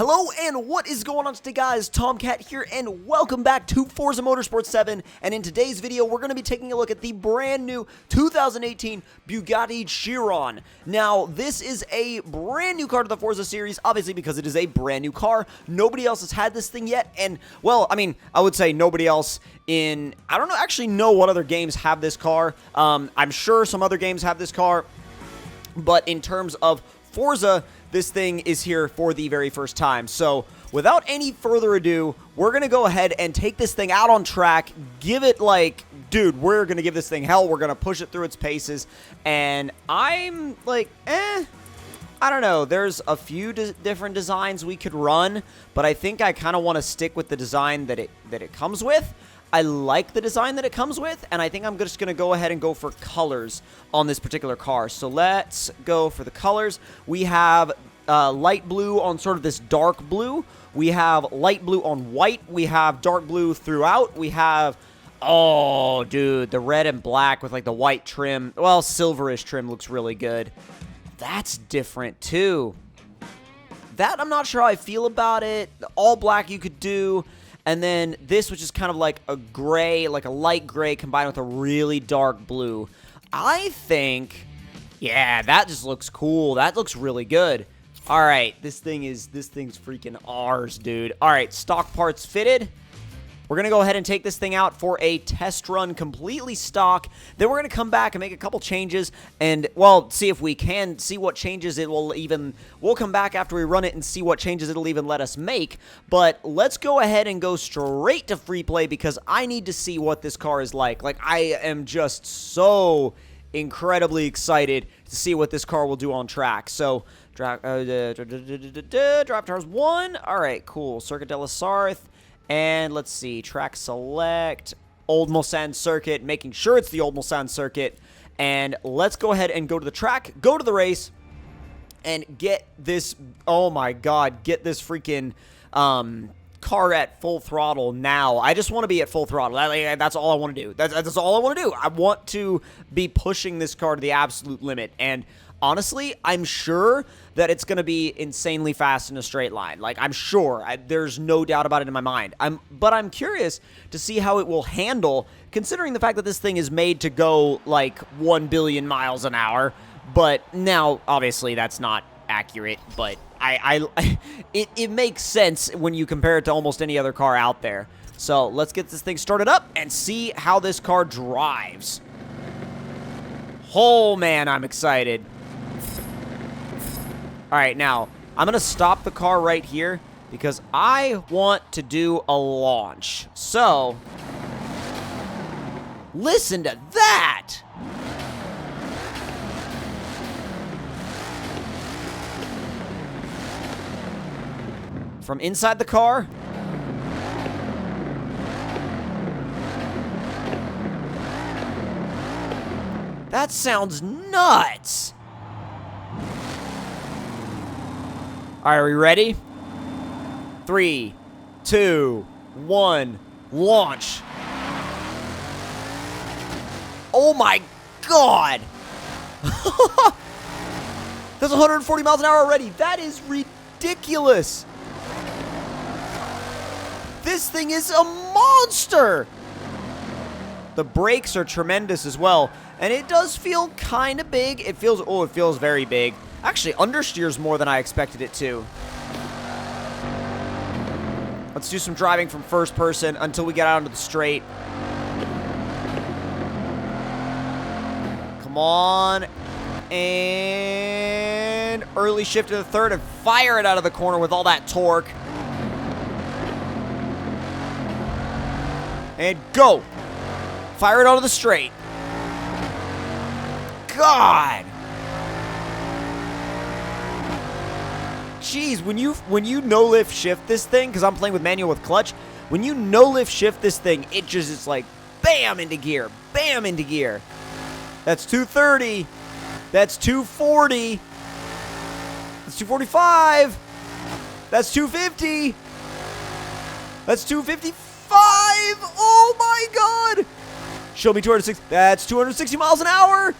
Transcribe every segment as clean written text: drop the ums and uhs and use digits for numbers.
Hello and what is going on today, guys? Tomcat here and welcome back to Forza Motorsport 7, and in today's video we're going to be taking a look at the brand new 2018 Bugatti Chiron. Now this is a brand new car to the Forza series, obviously because it is a brand new car. Nobody else has had this thing yet, and well, I mean, I would say nobody else in, I don't actually know what other games have this car. I'm sure some other games have this car, but in terms of Forza, this thing is here for the very first time. So without any further ado, we're going to go ahead and take this thing out on track, give it like, dude, we're going to give this thing hell. We're going to push it through its paces. And I'm like, I don't know. There's a few different designs we could run, but I think I kind of want to stick with the design that it comes with. I like the design that it comes with, and I think I'm just going to go ahead and go for colors on this particular car. So let's go for the colors. We have light blue on sort of this dark blue. We have light blue on white. We have dark blue throughout. We have, oh, dude, the red and black with like the white trim. Well, silverish trim looks really good. That's different too. That I'm not sure how I feel about it. The all black you could do. And then this, which is kind of like a gray, like a light gray combined with a really dark blue. I think, yeah, that just looks cool. That looks really good. All right, this thing's freaking ours, dude. All right, stock parts fitted. We're going to go ahead and take this thing out for a test run completely stock. Then we're going to come back and make a couple changes and, well, see if we can see what changes it will even... We'll come back after we run it and see what changes it'll even let us make. But let's go ahead and go straight to free play because I need to see what this car is like. Like, I am just so incredibly excited to see what this car will do on track. So, drive tires 1. All right, cool. Circuit de la Sarthe. And let's see, track select, Old Mulsanne circuit, making sure it's the Old Mulsanne circuit. And let's go ahead and go to the track, go to the race, and get this, oh my god, get this freaking car at full throttle now. I just want to be at full throttle. That's all I want to do. That's all I want to do. I want to be pushing this car to the absolute limit. And honestly, I'm sure that it's going to be insanely fast in a straight line. Like, I'm sure. There's no doubt about it in my mind. But I'm curious to see how it will handle, considering the fact that this thing is made to go, like, 1 billion miles an hour. But now, obviously, that's not accurate. But it makes sense when you compare it to almost any other car out there. So, let's get this thing started up and see how this car drives. Oh, man, I'm excited. All right, now, I'm going to stop the car right here because I want to do a launch. So, listen to that! From inside the car. That sounds nuts! All right, are we ready? 3, 2, 1, launch. Oh my god! That's 140 miles an hour already. That is ridiculous. This thing is a monster. The brakes are tremendous as well. And it does feel kind of big. It feels, oh, it feels very big. Actually, understeers more than I expected it to. Let's do some driving from first person until we get out onto the straight. Come on. And early shift to the third and fire it out of the corner with all that torque. And go. Fire it onto the straight. God. Jeez, when you no-lift shift this thing, because I'm playing with manual with clutch, when you no-lift shift this thing, it just is like, bam, into gear, bam, into gear. That's 230. That's 240. That's 245. That's 250. That's 255. Oh my god. Show me 260. That's 260 miles an hour.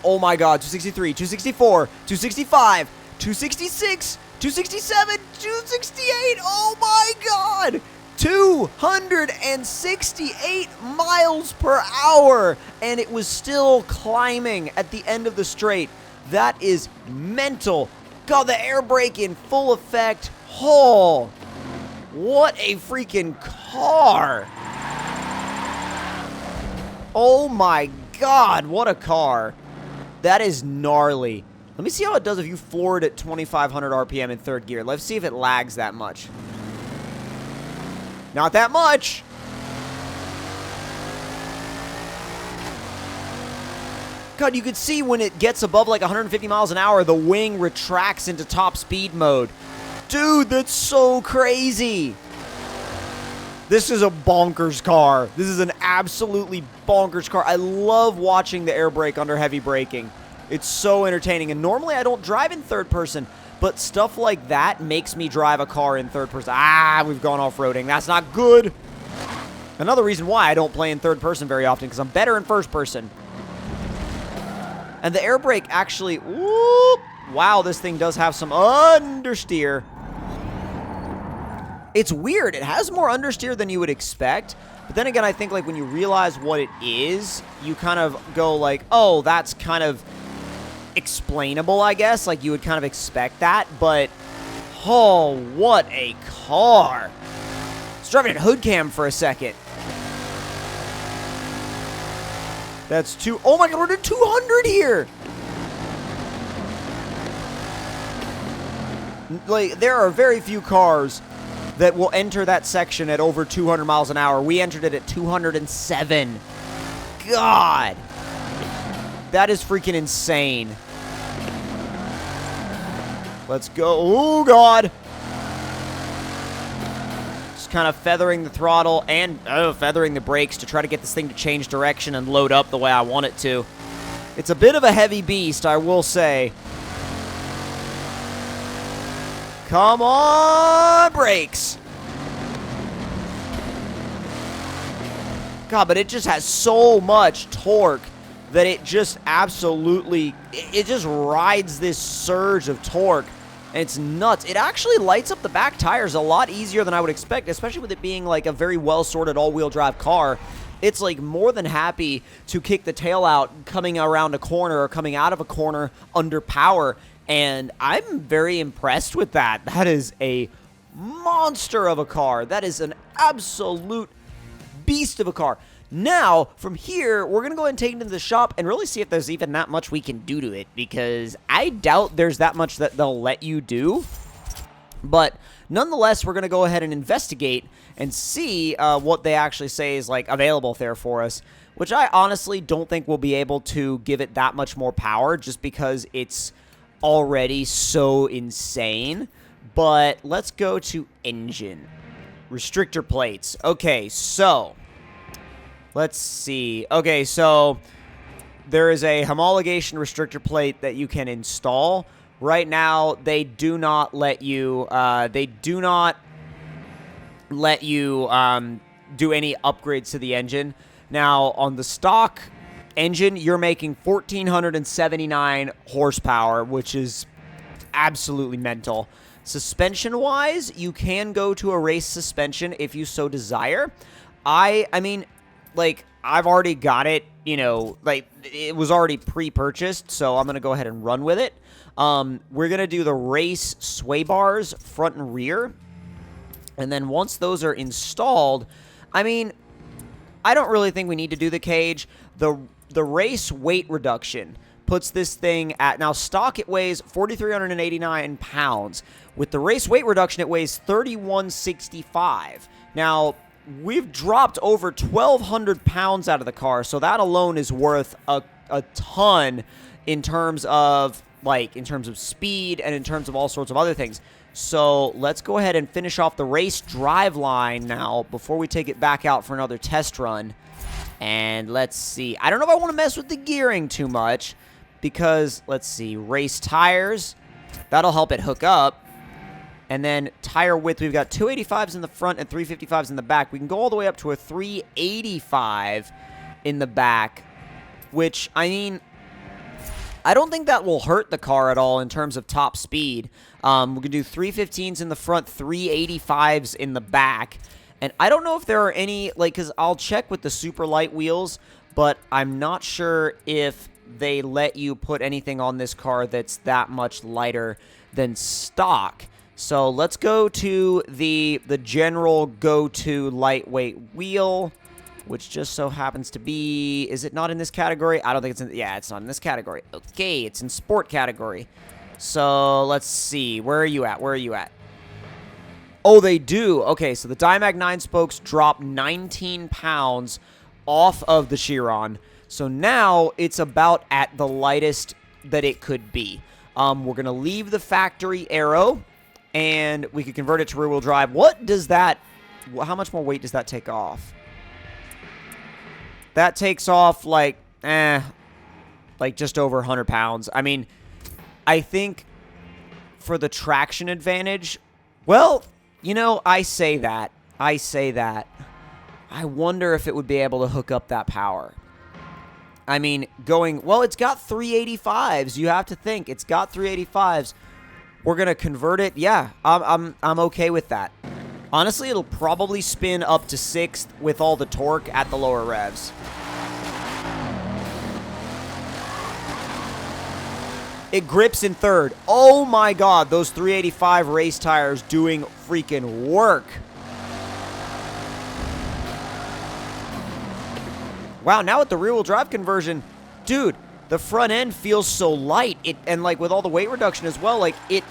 Oh my god, 263, 264, 265, 266, 267, 268, oh my god! 268 miles per hour, and it was still climbing at the end of the straight. That is mental. God, the air brake in full effect. Oh, what a freaking car. Oh my god, what a car. That is gnarly. Let me see how it does if you floor it at 2,500 RPM in third gear. Let's see if it lags that much. Not that much. God, you could see when it gets above like 150 miles an hour, the wing retracts into top speed mode. Dude, that's so crazy. This is a bonkers car. This is an absolutely bonkers car. I love watching the air brake under heavy braking. It's so entertaining. And normally I don't drive in third person, but stuff like that makes me drive a car in third person. Ah, we've gone off-roading. That's not good. Another reason why I don't play in third person very often, because I'm better in first person. And the air brake actually, whoop, wow, this thing does have some understeer. It's weird. It has more understeer than you would expect. But then again, I think like when you realize what it is, you kind of go like, oh, that's kind of explainable, I guess. Like you would kind of expect that. But, oh, what a car. I was driving at hood cam for a second. That's oh my god, we're at 200 here. Like, there are very few cars that will enter that section at over 200 miles an hour. We entered it at 207. God. That is freaking insane. Let's go. Oh, God. Just kind of feathering the throttle and feathering the brakes to try to get this thing to change direction and load up the way I want it to. It's a bit of a heavy beast, I will say. Come on, brakes. God, but it just has so much torque that it just absolutely, it just rides this surge of torque. And it's nuts. It actually lights up the back tires a lot easier than I would expect, especially with it being like a very well-sorted all-wheel drive car. It's like more than happy to kick the tail out coming around a corner or coming out of a corner under power. And I'm very impressed with that. That is a monster of a car. That is an absolute beast of a car. Now, from here, we're going to go ahead and take it into the shop and really see if there's even that much we can do to it, because I doubt there's that much that they'll let you do. But nonetheless, we're going to go ahead and investigate and see what they actually say is like available there for us, which I honestly don't think we'll be able to give it that much more power just because it's already so insane. But let's go to engine. Restrictor plates. Okay, so let's see. Okay, so there is a homologation restrictor plate that you can install. Right now, they do not let you do any upgrades to the engine. Now, on the stock engine, you're making 1,479 horsepower, which is absolutely mental. Suspension-wise, you can go to a race suspension if you so desire. I mean, like, I've already got it, you know, like, it was already pre-purchased, so I'm going to go ahead and run with it. We're going to do the race sway bars, front and rear. And then once those are installed, I mean, I don't really think we need to do the cage. The race weight reduction puts this thing at, now stock it weighs 4,389 pounds. With the race weight reduction, it weighs 3,165. Now, we've dropped over 1,200 pounds out of the car, so that alone is worth a ton in terms of, like, in terms of speed and in terms of all sorts of other things. So let's go ahead and finish off the race drive line now before we take it back out for another test run. And let's see. I don't know if I want to mess with the gearing too much because, let's see, race tires. That'll help it hook up. And then tire width, we've got 285s in the front and 355s in the back. We can go all the way up to a 385 in the back, which, I mean, I don't think that will hurt the car at all in terms of top speed. We're going to do 315s in the front, 385s in the back. And I don't know if there are any, like, because I'll check with the super light wheels, but I'm not sure if they let you put anything on this car that's that much lighter than stock. So let's go to the general go-to lightweight wheel, which just so happens to be, is it not in this category? I don't think it's in, yeah, it's not in this category. Okay, it's in sport category. So let's see, where are you at? Where are you at? Oh, they do. Okay, so the Dimag 9 spokes drop 19 pounds off of the Chiron. So now it's about at the lightest that it could be. We're going to leave the factory aero, and we could convert it to rear-wheel drive. What does that, how much more weight does that take off? That takes off like just over 100 pounds. I mean, I think for the traction advantage, well, you know, I say that. I wonder if it would be able to hook up that power. I mean, going, well, it's got 385s. You have to think it's got 385s. We're going to convert it. Yeah, I'm okay with that. Honestly, it'll probably spin up to 6th with all the torque at the lower revs. It grips in 3rd. Oh my god, those 385 race tires doing freaking work. Wow, now with the rear-wheel drive conversion, dude, the front end feels so light. And like with all the weight reduction as well, like it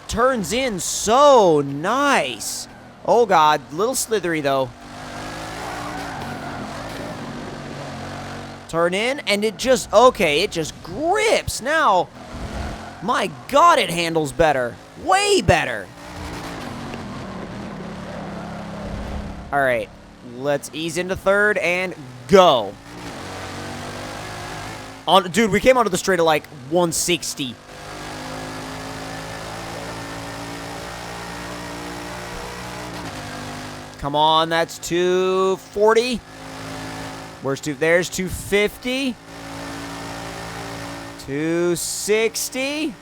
turns in so nice. Oh god, little slithery though. Turn in, and it just, okay, it just grips. Now, my god, it handles better. Way better. All right, let's ease into 3rd and go. Dude, we came onto the straight at like 160. Come on, that's 240. Where's there's 250. 260.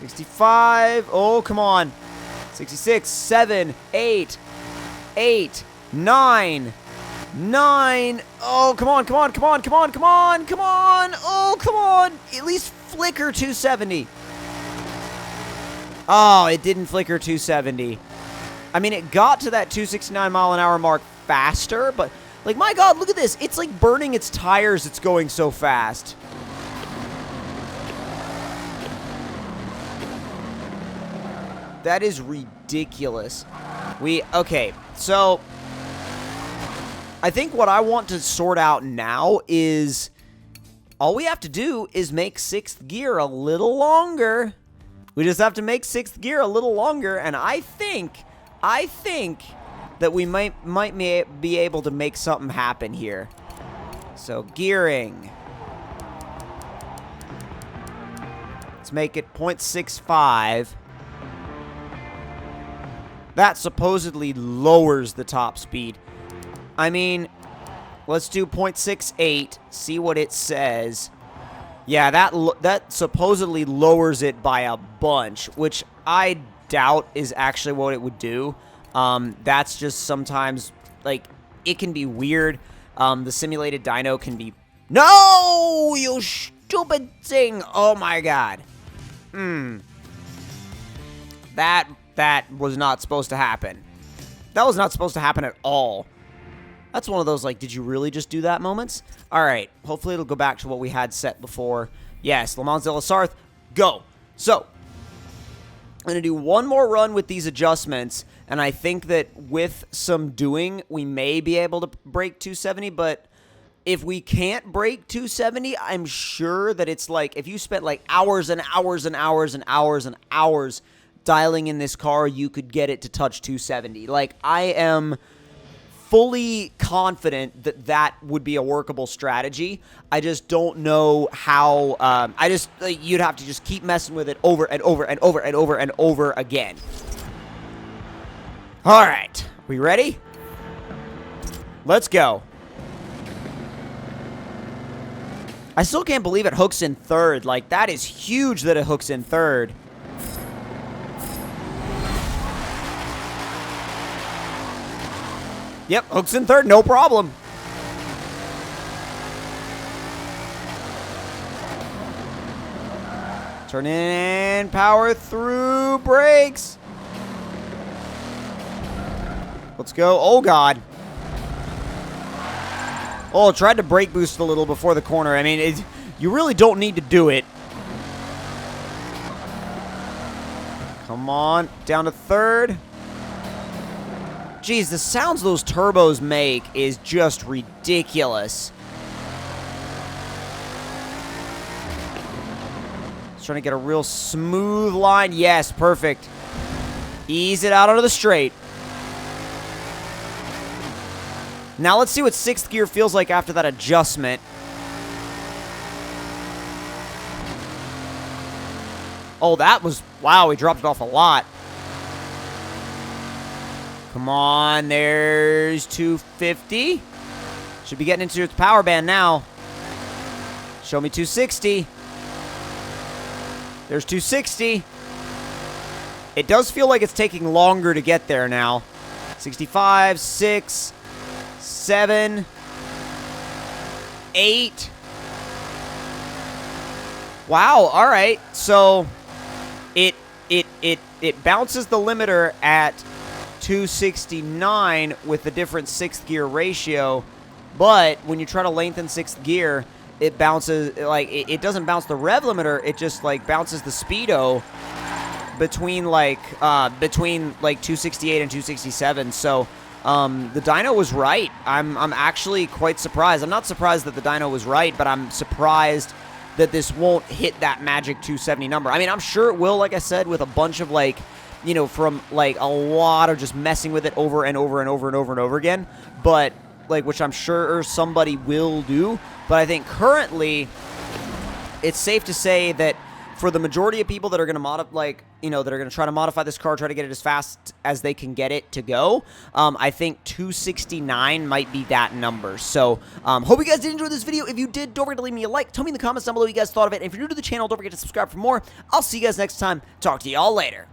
65. Oh, come on. 66, 7, 8, 8, 9. 9. Oh, come on, come on, come on, come on, come on, come on. Oh, come on. At least flicker 270. Oh, it didn't flicker 270. I mean, it got to that 269 mile an hour mark faster, but like, my god, look at this. It's like burning its tires. It's going so fast. That is ridiculous. Okay, so I think what I want to sort out now is all we have to do is make 6th gear a little longer. We just have to make 6th gear a little longer, and I think that we might be able to make something happen here. So, gearing. Let's make it 0.65. That supposedly lowers the top speed. I mean, let's do 0.68, see what it says. Yeah, that supposedly lowers it by a bunch, which I doubt is actually what it would do. That's just sometimes, like, it can be weird. The simulated dyno can be... No! You stupid thing! Oh my god. That was not supposed to happen. That was not supposed to happen at all. That's one of those, like, did you really just do that moments? Alright, hopefully it'll go back to what we had set before. Yes, Le Mans de la Sarthe, go! So, I'm going to do one more run with these adjustments, and I think that with some doing, we may be able to break 270, but if we can't break 270, I'm sure that it's like, if you spent like hours and hours and hours and hours and hours dialing in this car, you could get it to touch 270. Like, I am fully confident that that would be a workable strategy. I just don't know how. You'd have to just keep messing with it over and over and over and over and over again. All right, we ready? Let's go. I still can't believe it hooks in third. Like, that is huge that it hooks in third. Yep, hooks in third, no problem. Turn in, power through, brakes. Let's go. Oh, God. Oh, tried to brake boost a little before the corner. I mean, you really don't need to do it. Come on, down to third. Jeez, the sounds those turbos make is just ridiculous. Just trying to get a real smooth line. Yes, perfect. Ease it out onto the straight. Now let's see what 6th gear feels like after that adjustment. Oh, that was... Wow, he dropped it off a lot. Come on, there's 250. Should be getting into its power band now. Show me 260. There's 260. It does feel like it's taking longer to get there now. 65, 6... 7, 8. Wow, all right. So it bounces the limiter at 269 with a different 6th gear ratio, but when you try to lengthen 6th gear, it bounces like it doesn't bounce the rev limiter, it just like bounces the speedo between like 268 and 267. So the dyno was right. I'm actually quite surprised. I'm not surprised that the dyno was right, but I'm surprised that this won't hit that magic 270 number. I mean, I'm sure it will, like I said, with a bunch of like, you know, from like a lot of just messing with it over and over and over and over and over again, but like, which I'm sure somebody will do. But I think currently it's safe to say that for the majority of people that are going to modify, like, you know, that are going to try to modify this car, try to get it as fast as they can get it to go, I think 269 might be that number. So, hope you guys did enjoy this video. If you did, don't forget to leave me a like. Tell me in the comments down below what you guys thought of it. And if you're new to the channel, don't forget to subscribe for more. I'll see you guys next time. Talk to y'all later.